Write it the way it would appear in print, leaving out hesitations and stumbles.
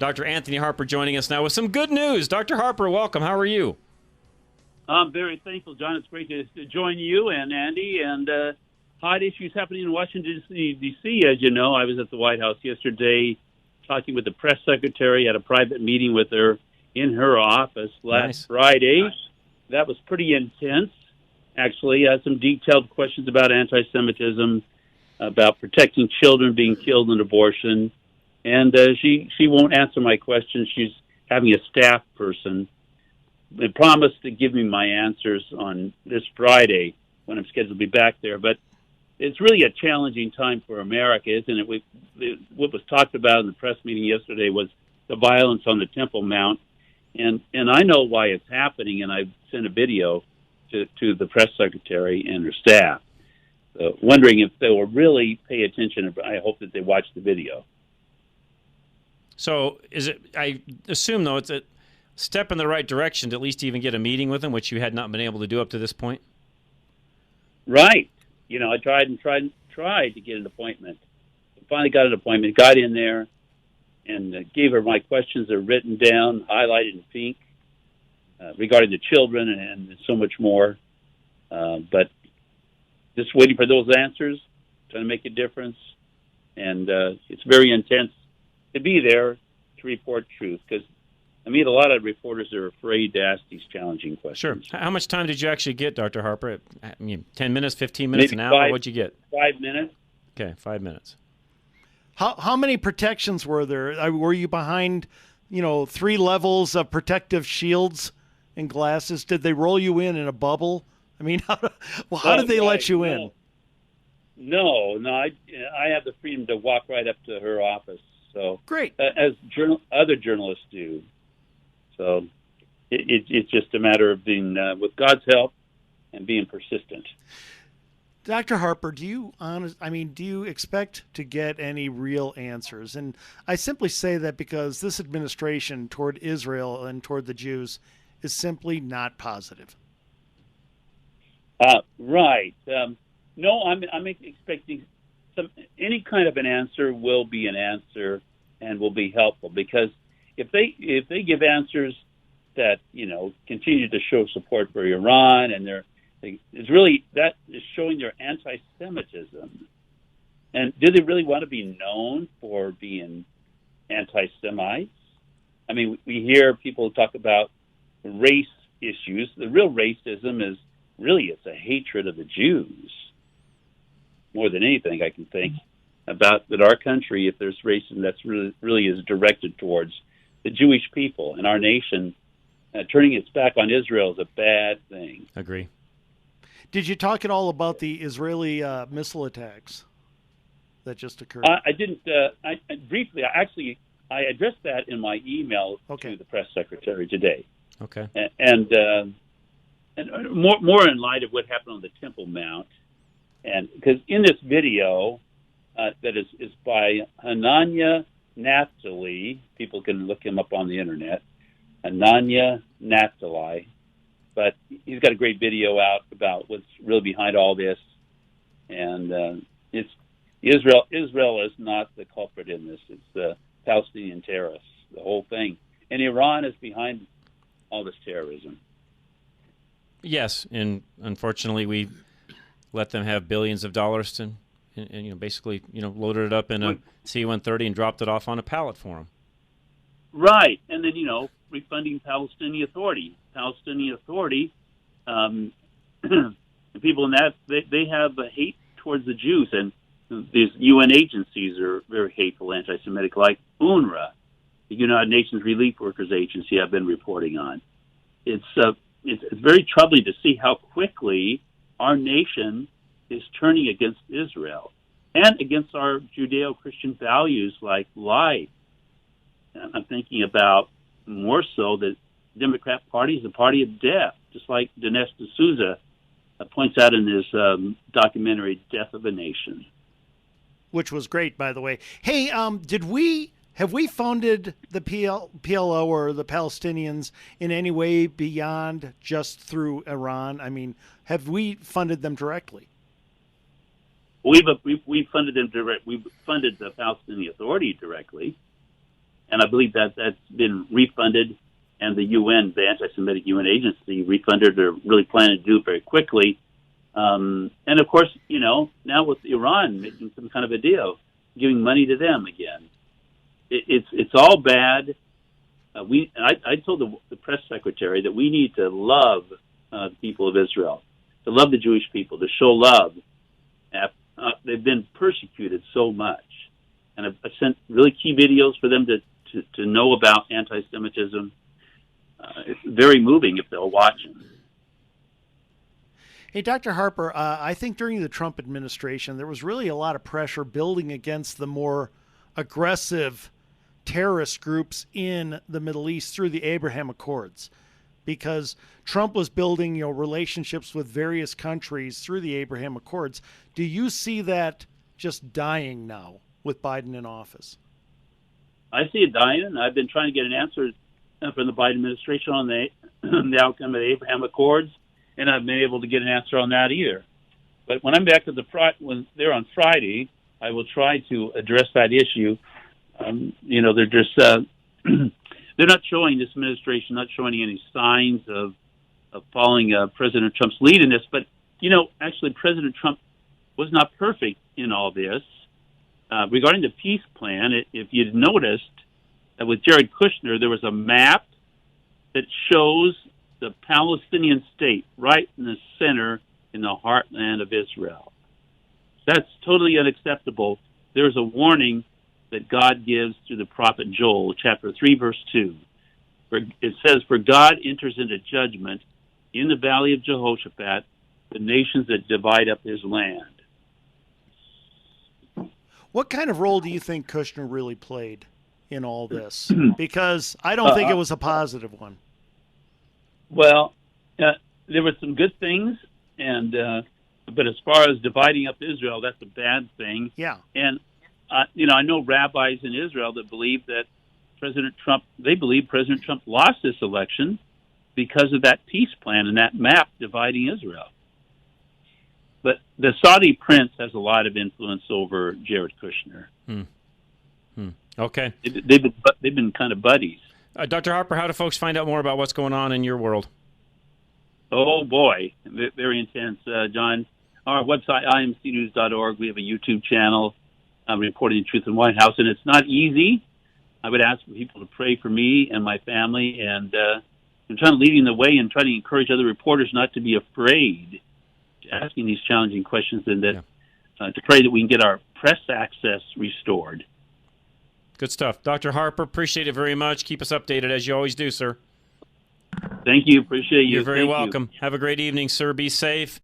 Dr. Anthony Harper joining us now with some good news. Dr. Harper, welcome. How are you? I'm very thankful, John. It's great to join you and Andy. And hot issues happening in Washington, D.C. As you know, I was at the White House yesterday talking with the press secretary at a private meeting with her in her office last Friday. That was pretty intense, actually. I had some detailed questions about anti-Semitism, about protecting children being killed in abortion. And she won't answer my questions. She's having a staff person. They promised to give me my answers on this Friday when I'm scheduled to be back there. But it's really a challenging time for America, isn't it? What was talked about in the press meeting yesterday was the violence on the Temple Mount. And I know why it's happening, and I've sent a video to the press secretary and her staff, wondering if they will really pay attention. I hope that they watch the video. So I assume, though, it's a step in the right direction to at least even get a meeting with them, which you had not been able to do up to this point? Right. You know, I tried to get an appointment. Finally got an appointment, got in there, and gave her my questions. They're written down, highlighted in pink, regarding the children and so much more. But just waiting for those answers, trying to make a difference. And it's very intense to be there to report truth, because I meet a lot of reporters that are afraid to ask these challenging questions. Sure. How much time did you actually get, Dr. Harper? 10 minutes, 15 minutes, Maybe an hour? What'd you get? 5 minutes. Okay, 5 minutes. How many protections were there? Were you behind, 3 levels of protective shields and glasses? Did they roll you in a bubble? I mean, how did they let you in? No. I have the freedom to walk right up to her office. So great, as other journalists do. So it's just a matter of being, with God's help, and being persistent. Dr. Harper, do you expect to get any real answers? And I simply say that because this administration toward Israel and toward the Jews is simply not positive. Right. No, I'm expecting any kind of an answer will be an answer and will be helpful, because if they give answers that continue to show support for Iran, and it's really that is showing their anti-Semitism. And do they really want to be known for being anti-Semites? I mean, we hear people talk about race issues. The real racism is really it's a hatred of the Jews. More than anything, I can think about that our country, if there's racism, that's really is directed towards the Jewish people and our nation. Turning its back on Israel is a bad thing. Agree. Did you talk at all about the Israeli missile attacks that just occurred? I didn't. I briefly, I addressed that in my email to the press secretary today. Okay. And more in light of what happened on the Temple Mount. And because in this video that is by Hanania Naftali, people can look him up on the internet, Hanania Naftali, but he's got a great video out about what's really behind all this. And it's Israel is not the culprit in this. It's the Palestinian terrorists, the whole thing. And Iran is behind all this terrorism. Yes, and unfortunately we let them have billions of dollars and basically loaded it up in a C-130 and dropped it off on a pallet for them. Right, and then refunding Palestinian Authority. Palestinian Authority, the people in that they have a hate towards the Jews, and these UN agencies are very hateful, anti-Semitic, like UNRWA, the United Nations Relief Workers Agency. I've been reporting on. It's very troubling to see how quickly our nation is turning against Israel and against our Judeo-Christian values like life. I'm thinking about more so that the Democrat Party is a party of death, just like Dinesh D'Souza points out in his documentary, Death of a Nation. Which was great, by the way. Hey, have we funded the PLO or the Palestinians in any way beyond just through Iran? I mean, have we funded them directly? We've funded them direct. We've funded the Palestinian Authority directly, and I believe that that's been refunded, and the UN, the anti-Semitic UN agency, refunded or really planning to do it very quickly. And of course, now with Iran making some kind of a deal, giving money to them again, it's all bad. I told the press secretary that we need to love the people of Israel, to love the Jewish people, to show love. They've been persecuted so much, and I've sent really key videos for them to know about anti-Semitism. It's very moving if they'll watch them. Hey, Dr. Harper, I think during the Trump administration, there was really a lot of pressure building against the more aggressive terrorist groups in the Middle East through the Abraham Accords, because Trump was building, relationships with various countries through the Abraham Accords. Do you see that just dying now with Biden in office? I see it dying, and I've been trying to get an answer from the Biden administration on the outcome of the Abraham Accords, and I haven't been able to get an answer on that either. But when I'm back at when they're on Friday, I will try to address that issue. They're just they're not showing, this administration not showing any signs of following President Trump's lead in this. But actually, President Trump was not perfect in all this. Regarding the peace plan, if you'd noticed, with Jared Kushner, there was a map that shows the Palestinian state right in the center in the heartland of Israel. That's totally unacceptable. There's a warning that God gives through the prophet Joel, chapter 3, verse 2. It says, "For God enters into judgment in the valley of Jehoshaphat, the nations that divide up his land." What kind of role do you think Kushner really played in all this? Because I don't think it was a positive one. Well, there were some good things, but as far as dividing up Israel, that's a bad thing. Yeah. And I know rabbis in Israel that believe that President Trump lost this election because of that peace plan and that map dividing Israel. But the Saudi prince has a lot of influence over Jared Kushner. Okay. They've been kind of buddies. Dr. Harper, how do folks find out more about what's going on in your world? Oh, boy. Very intense, John. Our website, imcnews.org, we have a YouTube channel reporting the truth in the White House, and it's not easy. I would ask people to pray for me and my family, and I'm trying to lead the way and trying to encourage other reporters not to be afraid to asking these challenging questions, and that to pray that we can get our press access restored. Good stuff. Dr. Harper, appreciate it very much. Keep us updated as you always do, sir. Thank you. Appreciate you. You're very welcome. Have a great evening, sir. Be safe.